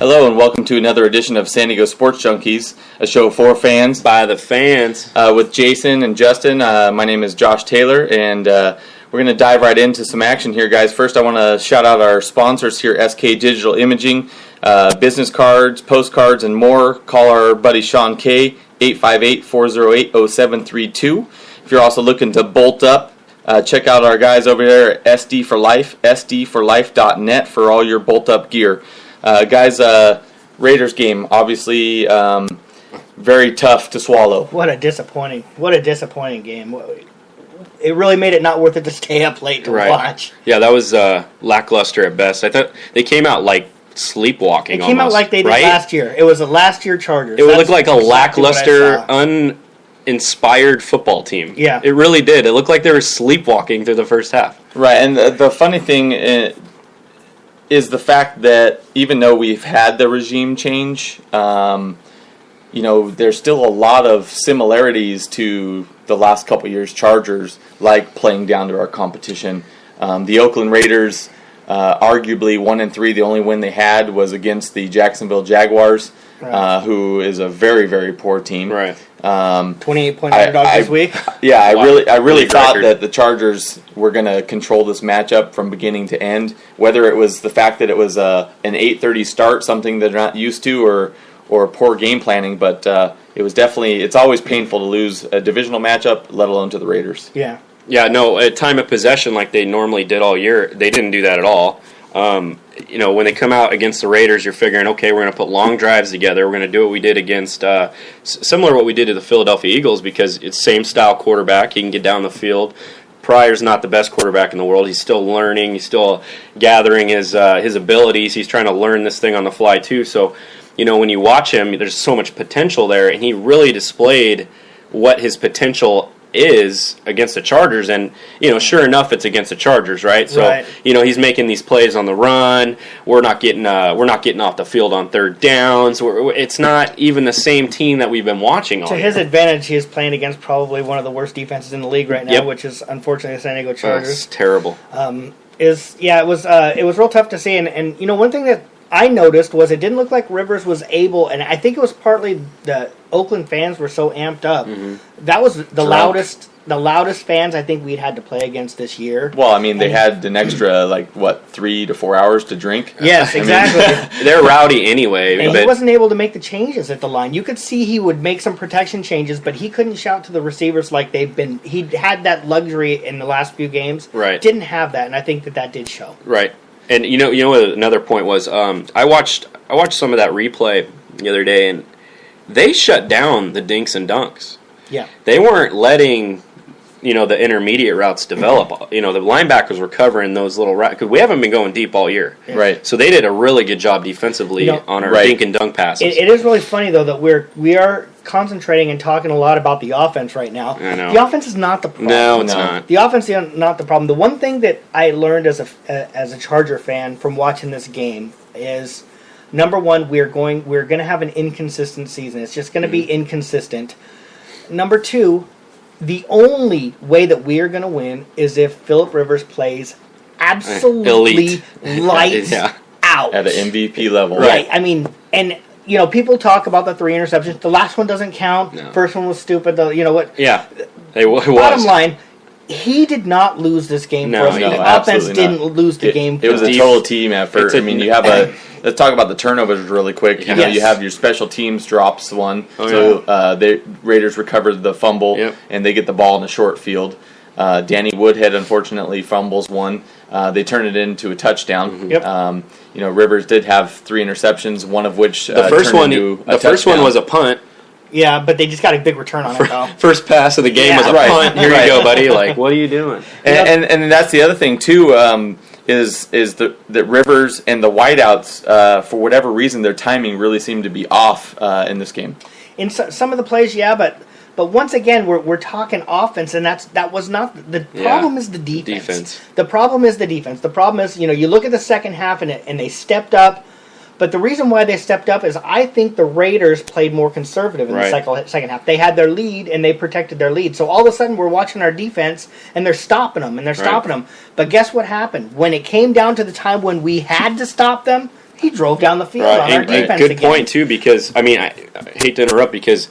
Hello and welcome to another edition of San Diego Sports Junkies, a show for fans. By the fans. With Jason and Justin. My name is Josh Taylor, and we're going to dive right into some action here, guys. First, I want to shout out our sponsors here, SK Digital Imaging, business cards, postcards, and more. Call our buddy Sean K, 858-408-0732. If you're also looking to bolt up, check out our guys over there at SD for Life, sdforlife.net for all your bolt-up gear. Guys, Raiders game, obviously very tough to swallow. What a disappointing game. It really made it not worth it to stay up late to watch. Yeah, that was lackluster at best. I thought they came out like sleepwalking. It came out like they did last year. It was a last year Chargers. It would look like a lackluster, uninspired football team. Yeah. It really did. It looked like they were sleepwalking through the first half. Right, and the funny thing is the fact that even though we've had the regime change, there's still a lot of similarities to the last couple years' Chargers, like playing down to our competition. The Oakland Raiders, arguably 1-3, the only win they had was against the Jacksonville Jaguars, who is a very, very poor team. Right. 28-point underdog this week. Yeah, I really thought that the Chargers were going to control this matchup from beginning to end. Whether it was the fact that it was an 8:30 start, something they're not used to, or poor game planning, but it was definitely. It's always painful to lose a divisional matchup, let alone to the Raiders. Yeah. Yeah. No, at time of possession, like they normally did all year, they didn't do that at all. When they come out against the Raiders, you're figuring, okay, we're going to put long drives together. We're going to do what we did against, similar to what we did to the Philadelphia Eagles, because it's same style quarterback. He can get down the field. Pryor's not the best quarterback in the world. He's still learning. He's still gathering his abilities. He's trying to learn this thing on the fly too. So, when you watch him, there's so much potential there, and he really displayed what his potential is against the Chargers, and sure enough, it's against the Chargers, right? So he's making these plays on the run. We're not getting off the field on third downs. It's not even the same team that we've been watching all To year. his advantage, he is playing against probably one of the worst defenses in the league right now, which is unfortunately the San Diego Chargers. It's terrible. It was real tough to see, and one thing that I noticed was it didn't look like Rivers was able, and I think it was partly the Oakland fans were so amped up. Mm-hmm. That was the loudest fans I think we'd had to play against this year. Well, I mean, they had an extra 3 to 4 hours to drink. Yes, exactly. They're rowdy anyway. And he wasn't able to make the changes at the line. You could see he would make some protection changes, but he couldn't shout to the receivers like they've been. He had that luxury in the last few games. Right. Didn't have that, and I think that did show. Right. And you know what another point was? I watched some of that replay the other day, and they shut down the dinks and dunks. Yeah. They weren't letting the intermediate routes develop. The linebackers were covering those little routes because we haven't been going deep all year. Yeah. Right. So they did a really good job defensively on our dink and dunk passes. It is really funny though that we are concentrating and talking a lot about the offense right now. I know. The offense is not the problem. No, it's not. The offense is not the problem. The one thing that I learned as a Charger fan from watching this game is, number one, we're going to have an inconsistent season. It's just going to be inconsistent. Number two, the only way that we are going to win is if Phillip Rivers plays absolutely lights out at an MVP level. Right. I mean, and people talk about the 3 interceptions. The last one doesn't count. No. First one was stupid. What? Yeah, it was. Bottom line, he did not lose this game for us. The offense didn't lose the game for us. It was a total team effort. You have let's talk about the turnovers really quick. You have your special teams drops one. The Raiders recovered the fumble, and they get the ball in the short field. Danny Woodhead unfortunately fumbles one. They turn it into a touchdown. Yep. Rivers did have 3 interceptions, one of which the first one was a punt. Yeah, but they just got a big return on it, though. First pass of the game was a punt. Here you go, buddy. What are you doing? And that's the other thing, too, is that Rivers and the wideouts, for whatever reason, their timing really seemed to be off in this game. In some of the plays, but once again, we're talking offense, and that was not the problem. Is the defense. The problem is the defense. The problem is you look at the second half and they stepped up. But the reason why they stepped up is I think the Raiders played more conservative in the second half. They had their lead, and they protected their lead. So all of a sudden, we're watching our defense, and they're stopping them, But guess what happened? When it came down to the time when we had to stop them, He drove down the field on our defense Good again. point, too, because, I hate to interrupt, because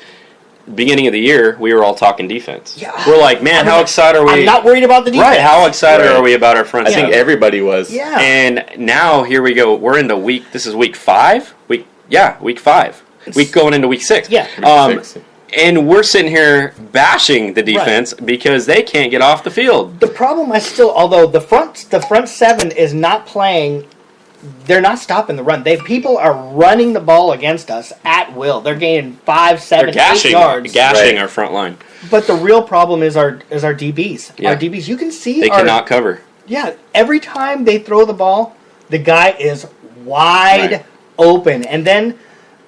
beginning of the year, we were all talking defense. Yeah. We're like, man, how excited are we? I'm not worried about the defense. Right, how excited are we about our front seven? I think everybody was. Yeah. And now, here we go. We're into this is week 5? Week 5. Week going into week 6. Yeah. Week 6. And we're sitting here bashing the defense because they can't get off the field. The problem although the front seven is not playing, they're not stopping the run. People are running the ball against us at will. They're gaining 5, 7, 8 yards. Gashing our front line. But the real problem is our DBs. Yeah. Our DBs, you can see they cannot cover. Yeah, every time they throw the ball, the guy is wide open. And then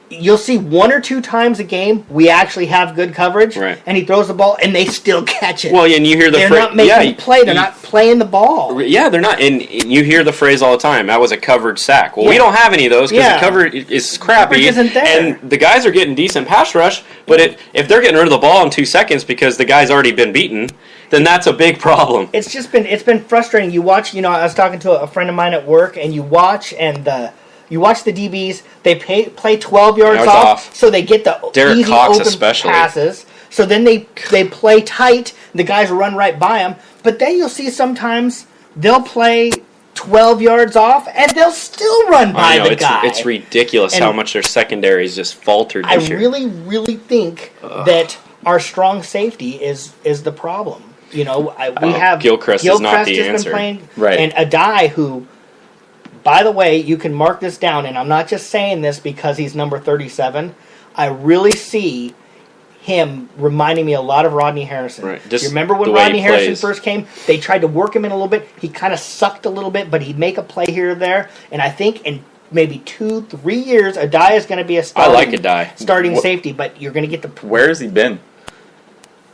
you'll see 1 or 2 times a game we actually have good coverage, and he throws the ball, and they still catch it. Well, and you hear they're not making the play. They're not playing the ball. Yeah, they're not. And you hear the phrase all the time, that was a covered sack. Well, we don't have any of those because the cover is crappy. Coverage isn't there. And the guys are getting decent pass rush, but if they're getting rid of the ball in 2 seconds because the guy's already been beaten, then that's a big problem. It's been frustrating. You watch, I was talking to a friend of mine at work, and you watch the DBs. They play 12 yards off, so they get the Derek easy Cox open especially. passes. So then they play tight. The guys run right by them. But then you'll see sometimes they'll play 12 yards off, and they'll still run by the guy. It's ridiculous how much their secondaries just faltered this year. I really, really think that our strong safety is the problem. We have Gilchrist is not the answer. Been playing, and Adai, who, by the way, you can mark this down, and I'm not just saying this because he's number 37. I really see him reminding me a lot of Rodney Harrison. Right. You remember when Rodney Harrison first came? They tried to work him in a little bit. He kind of sucked a little bit, but he'd make a play here or there. And I think in maybe 2-3 years, Adai is going to be a starting safety, but you're going to get the... Where has he been?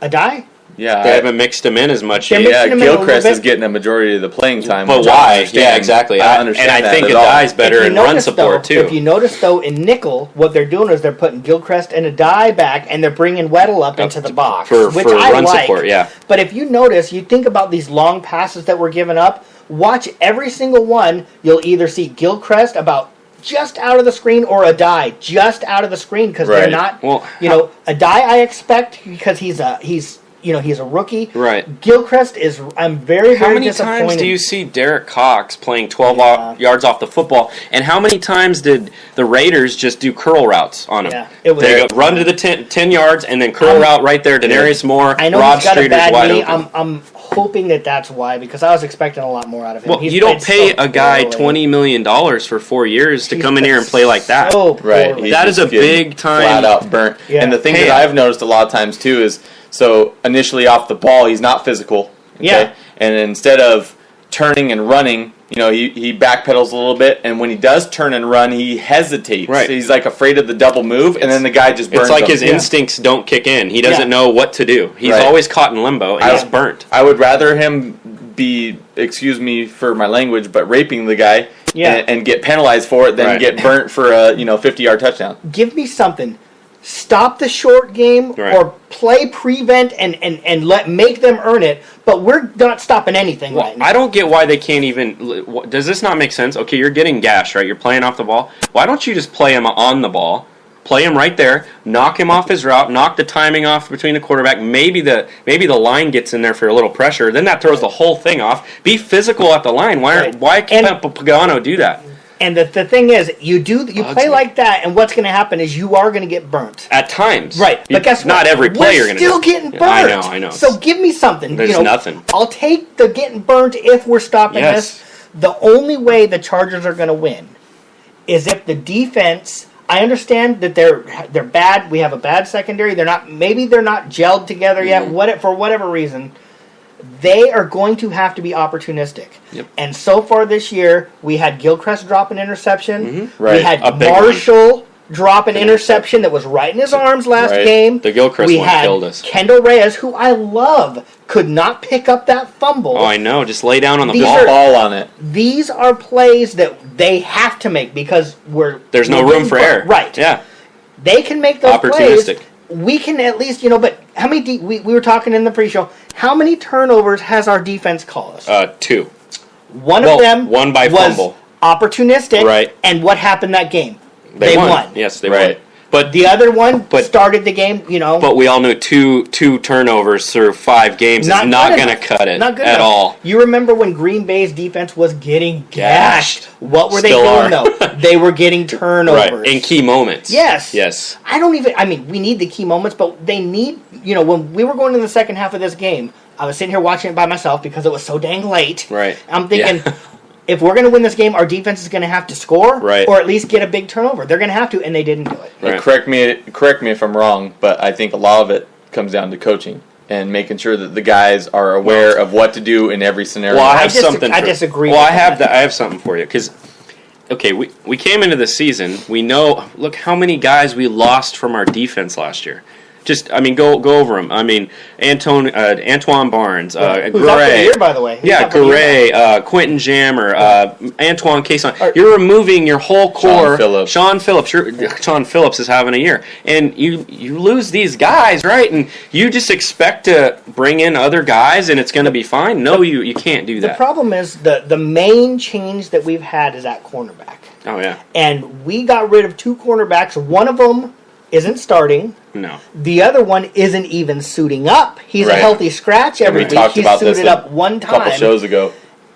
Adai? Yeah, they haven't mixed him in as much. Gilchrist is getting a majority of the playing time. But why? Yeah, exactly. I understand and I think Adai's better in run support, too. If you notice, though, in nickel, what they're doing is they're putting Gilchrist and Adai back, and they're bringing Weddle up into the box. Which I run support, yeah. But if you notice, you think about these long passes that we're giving up, watch every single one, you'll either see Gilchrist about just out of the screen or Adai just out of the screen because they're not, Adai I expect because he's a rookie. Right. Gilchrist is. I'm very, very disappointed. How many times do you see Derek Cox playing 12 yards off the football? And how many times did the Raiders just do curl routes on him? Yeah, they run to the 10 yards and then curl route right there. Denarius Moore, I know Rod he's got Streeter's a bad wide knee. open. I'm hoping that's why because I was expecting a lot more out of him. Well, you don't pay a guy $20 million for 4 years to come in here and play like that. Right. That is a big time. Flat out burnt. Yeah. And the thing that I've noticed a lot of times too is. So initially off the ball, he's not physical. Okay? Yeah. And instead of turning and running, he backpedals a little bit. And when he does turn and run, he hesitates. Right. So he's like afraid of the double move, and then the guy just burns It's like him. his instincts don't kick in. He doesn't know what to do. He's always caught in limbo, and he's burnt. I would rather him be, excuse me for my language, but raping the guy and get penalized for it than get burnt for a 50-yard touchdown. Give me something. Stop the short game or play prevent and make them earn it, but we're not stopping anything right now. I don't get why they can't even... Does this not make sense? Okay, you're getting gashed, right? You're playing off the ball. Why don't you just play him on the ball, play him right there, knock him off his route, knock the timing off between the quarterback, maybe the line gets in there for a little pressure, then that throws the whole thing off. Be physical at the line. Why can't Pagano do that? And the thing is, you play like that, and what's going to happen is you are going to get burnt. At times. Right. But guess what? Not every play you're going to We're still getting burnt. I know. So give me something. There's nothing. I'll take the getting burnt if we're stopping this. The only way the Chargers are going to win is if the defense... I understand that they're bad. We have a bad secondary. Maybe they're not gelled together yet. For whatever reason, they are going to have to be opportunistic. Yep. And so far this year, we had Gilchrist drop an interception. Mm-hmm. Right. We had Marshall drop an interception that was right in his arms last game. The Gilchrist one killed us. Kendall Reyes, who I love, could not pick up that fumble. Oh, I know. Just lay down on the ball on it. These are plays that they have to make because there's no room for error. Right. Yeah. They can make those plays. We can at least, but how many? We were talking in the pre-show. How many turnovers has our defense caused us? 2. One of them one by was fumble. opportunistic. Right. And what happened that game? They won. Yes, they won. But the other one started the game, But we all knew two turnovers through 5 games is not going to cut it at all. You remember when Green Bay's defense was getting gashed. What were they doing, though? They were getting turnovers. Right, in key moments. Yes. We need the key moments, but they need, when we were going in the second half of this game, I was sitting here watching it by myself because it was so dang late. Right. I'm thinking... If we're going to win this game, our defense is going to have to score, or at least get a big turnover. They're going to have to, and they didn't do it. Right. Correct me if I'm wrong, but I think a lot of it comes down to coaching and making sure that the guys are aware of what to do in every scenario. Well, I disagree. Well, I have something for you because, we came into the season. We know. Look how many guys we lost from our defense last year. Go over them. Antoine Barnes, who's out for the year, by the way. Garay, Quentin Jammer, Antoine Cason. You're removing your whole core. Sean Phillips is having a year, and you lose these guys, right? And you just expect to bring in other guys, and it's going to be fine. No, you can't do that. The problem is the main change that we've had is at cornerback. Oh yeah, and we got rid of 2 cornerbacks. One of them isn't starting. No. The other one isn't even suiting up. He's a healthy scratch every week. He's suited up one time. A couple shows ago.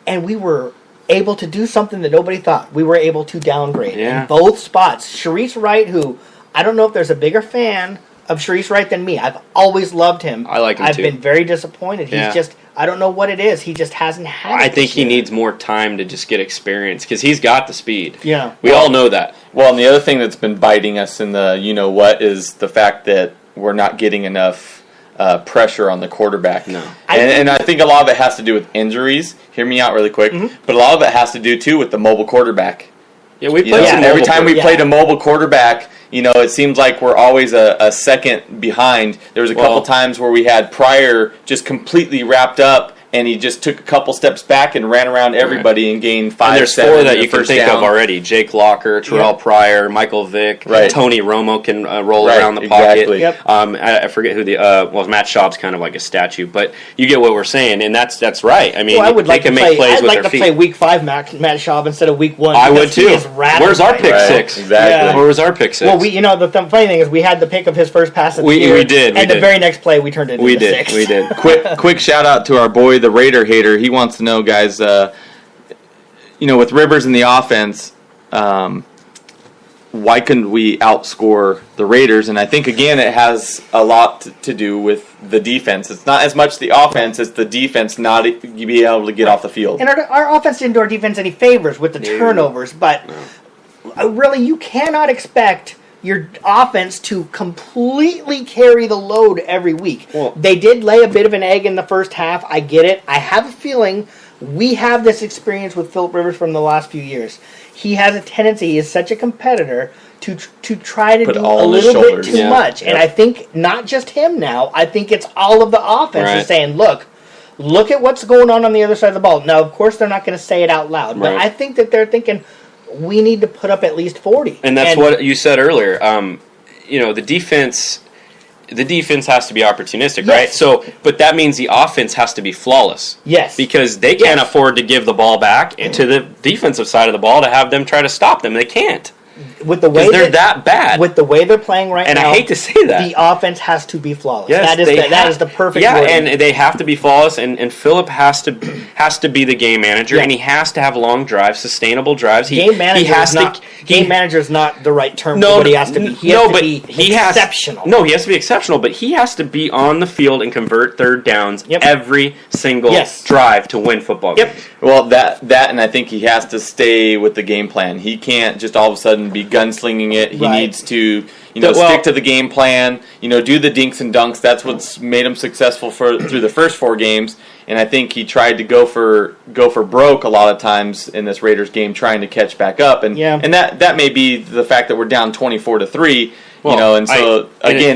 And we were able to do something that nobody thought. We were able to downgrade in both spots. Sharice Wright, who I don't know if there's a bigger fan of Sharice Wright than me. I've always loved him. I like him I've too. been very disappointed. He's just, I don't know what it is. He just hasn't had it. I think he needs more time to just get experience because he's got the speed. Yeah. We all know that. Well, and the other thing that's been biting us in the you-know-what is the fact that we're not getting enough pressure on the quarterback. No. And I think a lot of it has to do with injuries. Hear me out really quick. Mm-hmm. But a lot of it has to do, too, with the mobile quarterback. Yeah, we played every time we played a mobile quarterback, it seems like we're always a second behind. There was a couple times where we had Pryor just completely wrapped up, and he just took a couple steps back and ran around everybody and gained 5, and there's 7. Four that you can think of already. Jake Locker, Terrell Pryor, Michael Vick, Tony Romo can roll around the pocket. Exactly. Yep. I forget who Matt Schaub's kind of like a statue, but you get what we're saying, and that's right. I mean, I would they can make plays with their feet. I'd like to play Week 5 Matt Schaub instead of Week 1. I would too. Where's our pick 6? Exactly. Yeah. Where was our pick 6? Well, the funny thing is we had the pick of his first pass at the year. We did. And the very next play we turned it into 6. We did. Quick shout out to our boy, the Raider hater. He wants to know, guys, with Rivers in the offense, why couldn't we outscore the Raiders? And I think, again, it has a lot to do with the defense. It's not as much the offense as the defense not being able to get off the field. And our offense didn't do our defense any favors with the turnovers, but really you cannot expect your offense to completely carry the load every week. Well, they did lay a bit of an egg in the first half. I get it. I have a feeling we have this experience with Phillip Rivers from the last few years. He has a tendency, he is such a competitor, to try to do a little bit too much. And I think not just him now, I think it's all of the offense is saying, look at what's going on the other side of the ball. Now, of course, they're not going to say it out loud, but I think that they're thinking, we need to put up at least 40. And that's what you said earlier. The defense has to be opportunistic, right? So, but that means the offense has to be flawless. Yes. Because they can't afford to give the ball back to the defensive side of the ball to have them try to stop them. They can't. With the way they're that bad. With the way they're playing right now. And I hate to say that. The offense has to be flawless. Yes, that is the perfect word. And they have to be flawless, and Phillip has to be the game manager, and he has to have long drives, sustainable drives. Game manager is not the right term for what he has to be. He has to be exceptional. He has to be exceptional, but he has to be on the field and convert third downs every single drive to win football games. Well, that, and I think he has to stay with the game plan. He can't just all of a sudden be gunslinging it. He needs to, stick to the game plan. Do the dinks and dunks. That's what's made him successful through the first 4 games. And I think he tried to go for broke a lot of times in this Raiders game, trying to catch back up. And that may be the fact that we're down 24-3.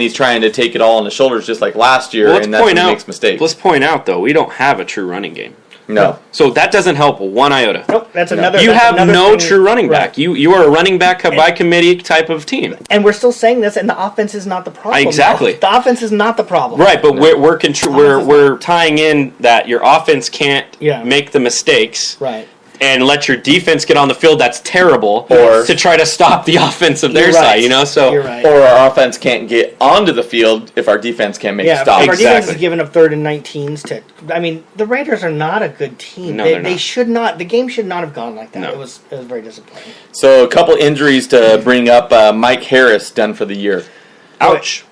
He's trying to take it all on his shoulders just like last year, and that's when he makes mistakes. Let's point out, though, we don't have a true running game. No. So that doesn't help one iota. Nope, that's another. You have no true running back. Right. You are a running back by committee type of team. And we're still saying this, and the offense is not the problem. Exactly. The offense is not the problem. Right, but we're tying in that your offense can't make the mistakes. Right. and let your defense get on the field. That's terrible. Or to try to stop the offense of their side, So you're right. Or our offense can't get onto the field if our defense can't make stops. If our defense is giving up 3rd and 19s to. I mean, the Raiders are not a good team. No, they should not. The game should not have gone like that. No. It was very disappointing. So a couple injuries to bring up. Mike Harris done for the year. Ouch.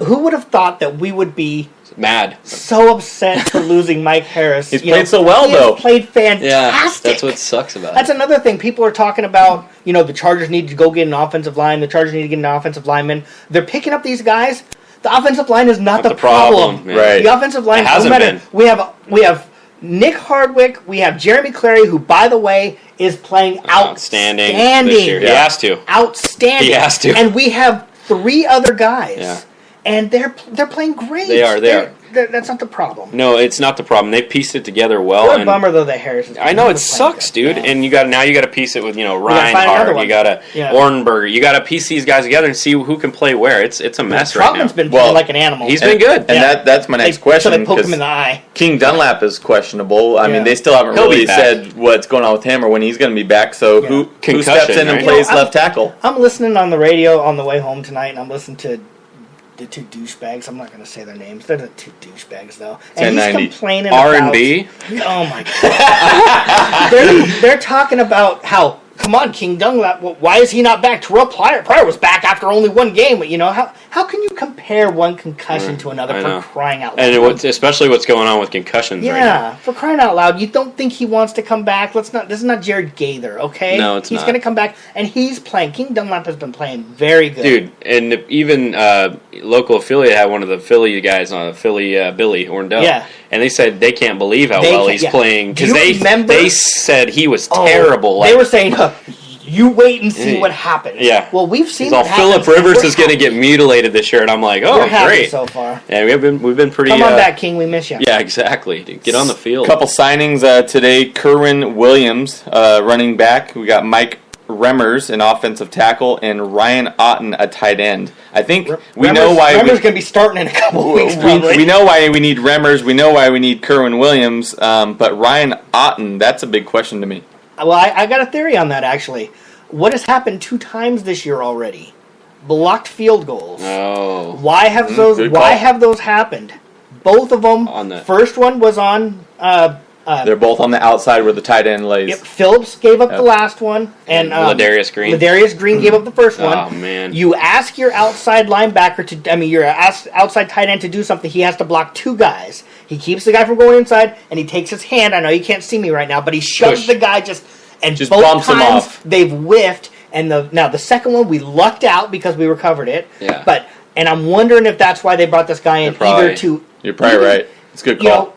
Who would have thought that we would be mad, so upset for losing Mike Harris? He's played so well, though. He's played fantastic. Yeah, that's what sucks about it. That's another thing. People are talking about, the Chargers need to go get an offensive line. The Chargers need to get an offensive lineman. They're picking up these guys. The offensive line is not the problem. Right. The offensive line, it hasn't been. We have Nick Hardwick. We have Jeremy Clary, who, by the way, is playing outstanding this year. He has to. Outstanding. He has to. And we have 3 other guys. Yeah. And they're playing great. They are. That's not the problem. No, it's not the problem. They pieced it together well. What a bummer though that Harris is. I know it sucks, dude. Yeah. And you got to piece it with another Reinhardt. one. You got to Ornberger. You got to piece these guys together and see who can play where. It's a mess right now. Trotman's been playing like an animal. He's been good. And that's my next question. So they poke him in the eye. King Dunlap is questionable. I mean, they still haven't He'll really be back. said what's going on with him or when he's going to be back. So who steps in and plays left tackle? I'm listening on the radio on the way home tonight, and I'm listening to the 2 douchebags. I'm not going to say their names. They're the 2 douchebags, though. And he's complaining R&B? Oh, my God. they're talking about how, come on, King Dunlap, why is he not back? Terrell Pryor was back after only 1 game. How can you compare one concussion to another for crying out loud? And especially what's going on with concussions right now. Yeah, for crying out loud. You don't think he wants to come back. This is not Jared Gaither, okay? No, it's He's not. going to come back, and he's playing. King Dunlap has been playing very good. Dude, and even local affiliate had one of the Philly guys on Philly, Billy Orndell. Yeah. And they said they can't believe how well he's playing. Because they said he was terrible. They were saying, you wait and see what happens. Yeah. Well, we've seen what happens. Phillip Rivers is going to get mutilated this year, and I'm like, we're great. So far. Yeah, we've been pretty. Come on back, King. We miss you. Yeah, exactly. Dude, get on the field. Couple signings today. Kerwin Williams, running back. We got Mike Remmers, an offensive tackle, and Ryan Otten, a tight end. I think we know why Remmers going to be starting in a couple weeks. We know why we need Remmers. We know why we need Kerwin Williams. But Ryan Otten, that's a big question to me. Well, I got a theory on that, actually. What has happened 2 times this year already? Blocked field goals. Oh. Why have those happened? Both of them. First one was on. They're both on the outside where the tight end lays. Yep, Phillips gave up the last one, and Ladarius Green. Ladarius Green gave up the first one. Oh man! You ask your outside linebacker your outside tight end to do something. He has to block 2 guys. He keeps the guy from going inside, and he takes his hand. I know you can't see me right now, but he shoves the guy just both bumps him times off. They've whiffed. And the second one we lucked out because we recovered it. Yeah. And I'm wondering if that's why they brought this guy in You're probably right. It's a good call.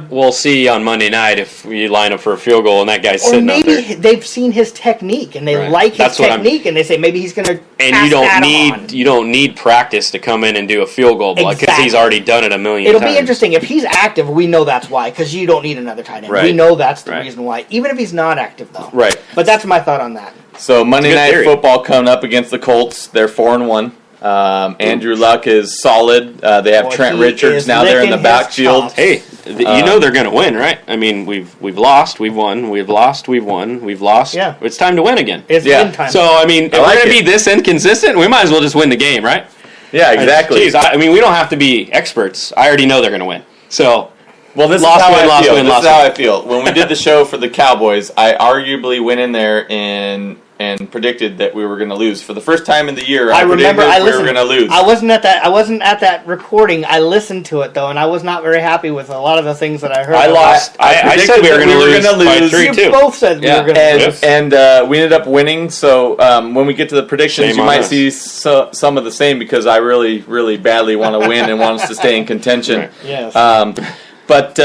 We'll see on Monday night if we line up for a field goal and that guy's sitting up there. Maybe they've seen his technique and they like his technique and they say maybe he's going to. And you don't need practice to come in and do a field goal block because he's already done it a million times. It'll be interesting if he's active. We know that's why because you don't need another tight end. Right. We know that's the reason why. Even if he's not active though. Right. But that's my thought on that. So Monday Night Football coming up against the Colts. They're 4-1. Andrew Luck is solid. They have Trent Richards now there in the backfield. Hey, you know they're going to win, right? I mean, we've lost, we've won, we've lost, we've won, we've lost. Yeah. It's time to win again. It's win time. So, I mean, if we're going to be this inconsistent, we might as well just win the game, right? Yeah, exactly. Jeez, I mean, we don't have to be experts. I already know they're going to win. So, this is how I feel. When we did the show for the Cowboys, I arguably went in there and predicted that we were going to lose for the first time in the year. I remember we were going to lose. I wasn't at that recording. I listened to it though, and I was not very happy with a lot of the things that I heard. I lost. I said we were going to lose by 3-2. You both said we were going to lose, and we ended up winning. So when we get to the predictions, you might see some of the same because I really, really badly want to win and want us to stay in contention. Right. Yes. But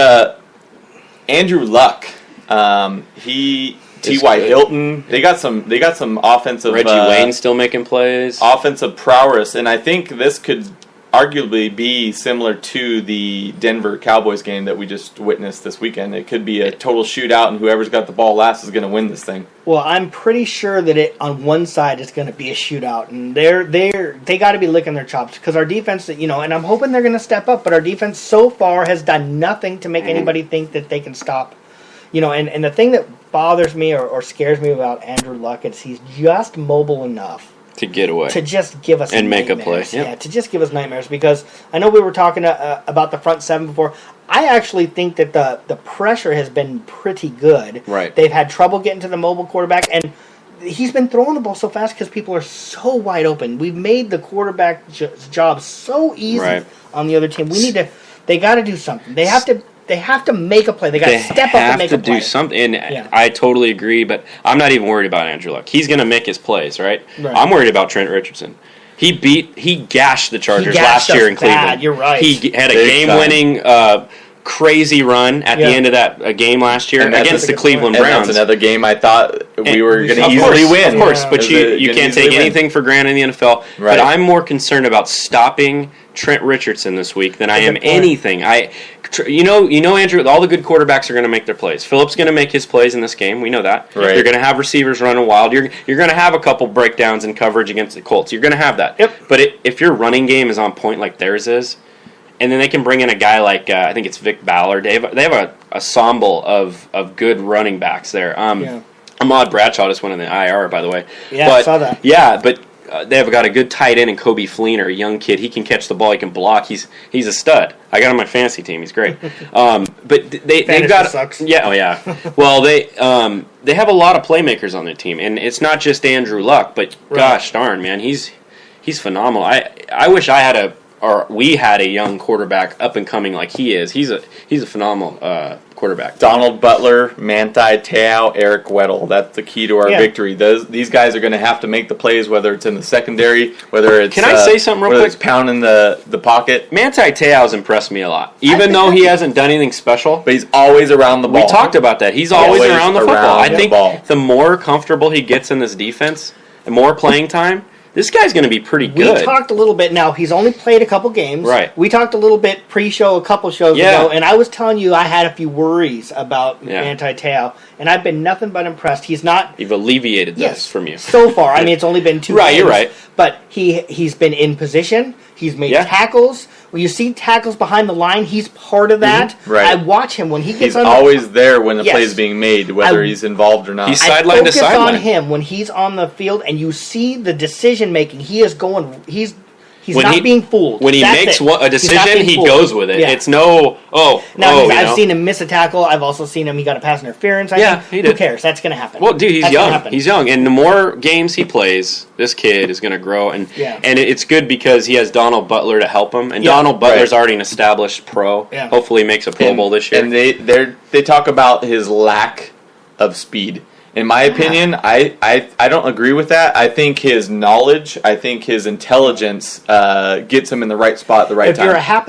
Andrew Luck, T.Y. Hilton, they got some offensive. Reggie Wayne still making plays. Offensive prowess, and I think this could arguably be similar to the Denver Cowboys game that we just witnessed this weekend. It could be a total shootout, and whoever's got the ball last is going to win this thing. Well, I'm pretty sure that on one side it's going to be a shootout, and they got to be licking their chops because our defense, and I'm hoping they're going to step up, but our defense so far has done nothing to make anybody think that they can stop. And the thing that bothers me or scares me about Andrew Luck is he's just mobile enough to get away, to just give us and nightmares. make a play. Yep. Yeah, to just give us nightmares. Because I know we were talking about the front seven before. I actually think that the pressure has been pretty good. Right. They've had trouble getting to the mobile quarterback, and he's been throwing the ball so fast because people are so wide open. We've made the quarterback job so easy on the other team. They got to do something. They have to make a play. They got to step up and make a play. They have to do something. And I totally agree, but I'm not even worried about Andrew Luck. He's going to make his plays, right? I'm worried about Trent Richardson. He gashed the Chargers last year in Cleveland. Bad. You're right. He had a game-winning crazy run at the end of that game last year against the Cleveland Browns. That's another game I thought we were going to easily win. Of course, but you can't take anything for granted in the NFL. Right. But I'm more concerned about stopping Trent Richardson this week than I am anything. You know, Andrew, all the good quarterbacks are going to make their plays. Phillip's going to make his plays in this game. We know that. Right. You're going to have receivers running wild. You're going to have a couple breakdowns in coverage against the Colts. You're going to have that. Yep. But if your running game is on point like theirs is, and then they can bring in a guy like I think it's Vic Ballard. They have a ensemble of good running backs there. Ahmad Bradshaw just went in the IR, by the way. Yeah, I saw that. Yeah, but they have got a good tight end in Kobe Fleener, a young kid. He can catch the ball. He can block. He's a stud. I got him on my fantasy team. He's great. But they've got sucks. Yeah, oh yeah. Well, they have a lot of playmakers on their team, and it's not just Andrew Luck, but gosh darn, man, he's phenomenal. I wish I had we had a young quarterback up and coming like he is. He's a phenomenal quarterback. Donald Butler, Manti Te'o, Eric Weddle. That's the key to our victory. These guys are going to have to make the plays, whether it's in the secondary, whether it's Can I say something real quick? It's pounding the pocket. Manti Te'o's impressed me a lot, even though he hasn't done anything special. But he's always around the ball. We talked about that. He's always around the football. I think ball. The more comfortable he gets in this defense, the more playing time. This guy's going to be pretty good. We talked a little bit. Now, he's only played a couple games. Right. We talked a little bit pre-show a couple shows ago, and I was telling you I had a few worries about Manti Te'o, and I've been nothing but impressed. He's not... You've alleviated this from you. So far. I mean, it's only been 2 games. Right, you're right. But he's been in position. He's made tackles. When you see tackles behind the line, he's part of that. Mm-hmm. Right. I watch him when he gets He's on always there when the play is being made, whether he's involved or not. He's sideline to sideline. I focus on him when he's on the field, and you see the decision making. He is going. He's not being fooled. When he makes a decision, he goes with it. Yeah. It's no, I've seen him miss a tackle. I've also seen him. He got a pass interference. He did. Who cares? That's going to happen. Well, dude, he's young. He's young, and the more games he plays, this kid is going to grow. And it's good because he has Donald Butler to help him. And Donald Butler's already an established pro. Yeah. Hopefully, he makes a Pro Bowl this year. And they talk about his lack of speed. In my opinion, I don't agree with that. I think his knowledge, I think his intelligence gets him in the right spot at the right time. If you're a half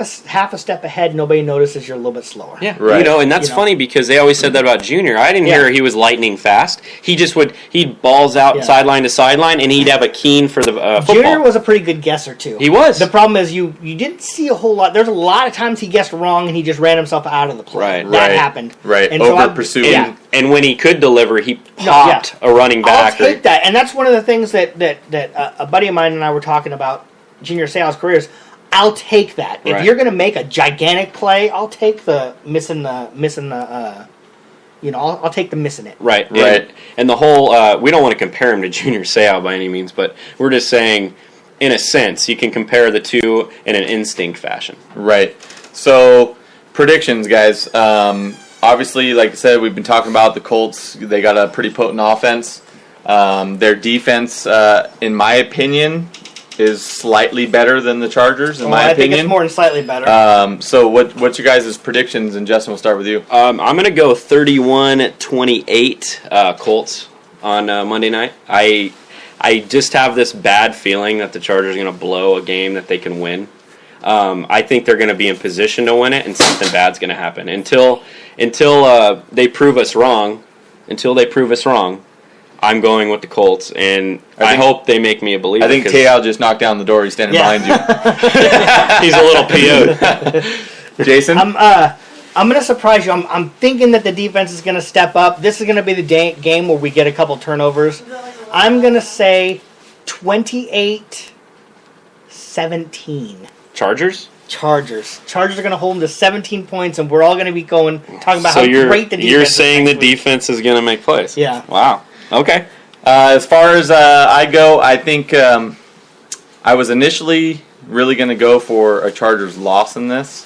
a step ahead, nobody notices you're a little bit slower. Yeah, right. And that's funny because they always said that about Junior. I didn't hear he was lightning fast. He'd balls out sideline to sideline, and he'd have a keen for the football. Junior was a pretty good guesser too. He was. The problem is you didn't see a whole lot. There's a lot of times he guessed wrong, and he just ran himself out of the play. That happened. Right. And over pursuing. And when he could deliver, he popped a running back. I'll take that, and that's one of the things that a buddy of mine and I were talking about Junior Seau's careers. I'll take that. If you're going to make a gigantic play, I'll take the missing the. I'll take the missing it. Right. And the whole we don't want to compare him to Junior Seau by any means, but we're just saying, in a sense, you can compare the two in an instinct fashion. Right. So predictions, guys. Obviously, like I said, we've been talking about the Colts. They got a pretty potent offense. Their defense, in my opinion, is slightly better than the Chargers, in my opinion. I think it's more than slightly better. So what's your guys' predictions? And Justin, we'll start with you. I'm going to go 31-28 Colts on Monday night. I just have this bad feeling that the Chargers are going to blow a game that they can win. I think they're going to be in position to win it, and something bad's going to happen. Until they prove us wrong, I'm going with the Colts, and I hope they make me a believer. I think Te'o just knocked down the door. He's standing behind you. He's a little PO'd. Jason? I'm going to surprise you. I'm thinking that the defense is going to step up. This is going to be the game where we get a couple turnovers. I'm going to say 28-17. Chargers? Chargers. Chargers are going to hold them to 17 points, and we're all going to be talking about So how great the defense is. you're saying the next week. defense is going to make plays? Yeah. Wow. Okay. As far as I go, I think I was initially really going to go for a Chargers loss in this,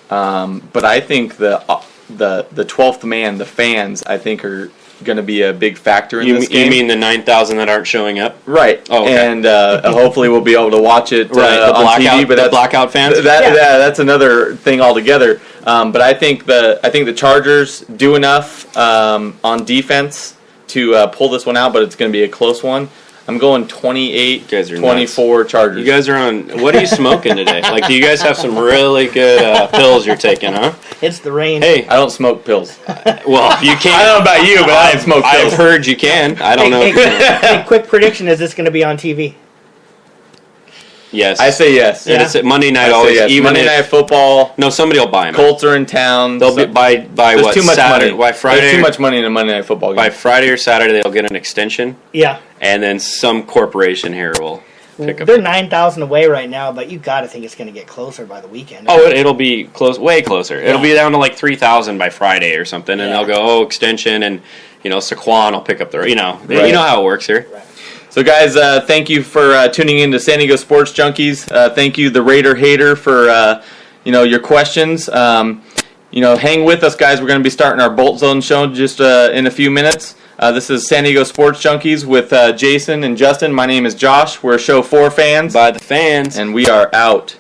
but I think the 12th man, the fans, I think are going to be a big factor in this game. You mean the 9,000 that aren't showing up? Right. Oh, okay. And hopefully we'll be able to watch it Right, the on TV. But the blackout fans. That's another thing altogether. But I think the Chargers do enough on defense to pull this one out, but it's going to be a close one. I'm going 28-24 Chargers. You guys are on. What are you smoking today? Like, do you guys have some really good pills you're taking, huh? It's the rain. Hey, I don't smoke pills. well, you can't. I don't know about you, but I don't smoke pills. I've heard you can. I don't know. Hey, quick prediction: is this going to be on TV? Yes, I say yes. And it's Monday night I say always. yes. Even Monday if, Night Football. No, somebody will buy them. Colts are in town. They'll be by There's what? too much Saturday. money. By Friday. There's too much money in a Monday Night Football game. By Friday or Saturday, they'll get an extension, Yeah. and then some corporation here will pick up. They're 9,000 away right now, but you got to think it's going to get closer by the weekend. Oh, it'll be close, way closer. It'll be down to like 3,000 by Friday or something, and they'll go, extension, and Saquon will pick up the, you know how it works here. Right. So, guys, thank you for tuning in to San Diego Sports Junkies. Thank you, the Raider Hater, for your questions. Hang with us, guys. We're going to be starting our Bolt Zone show just in a few minutes. This is San Diego Sports Junkies with Jason and Justin. My name is Josh. We're show 4 fans. By the fans. And we are out.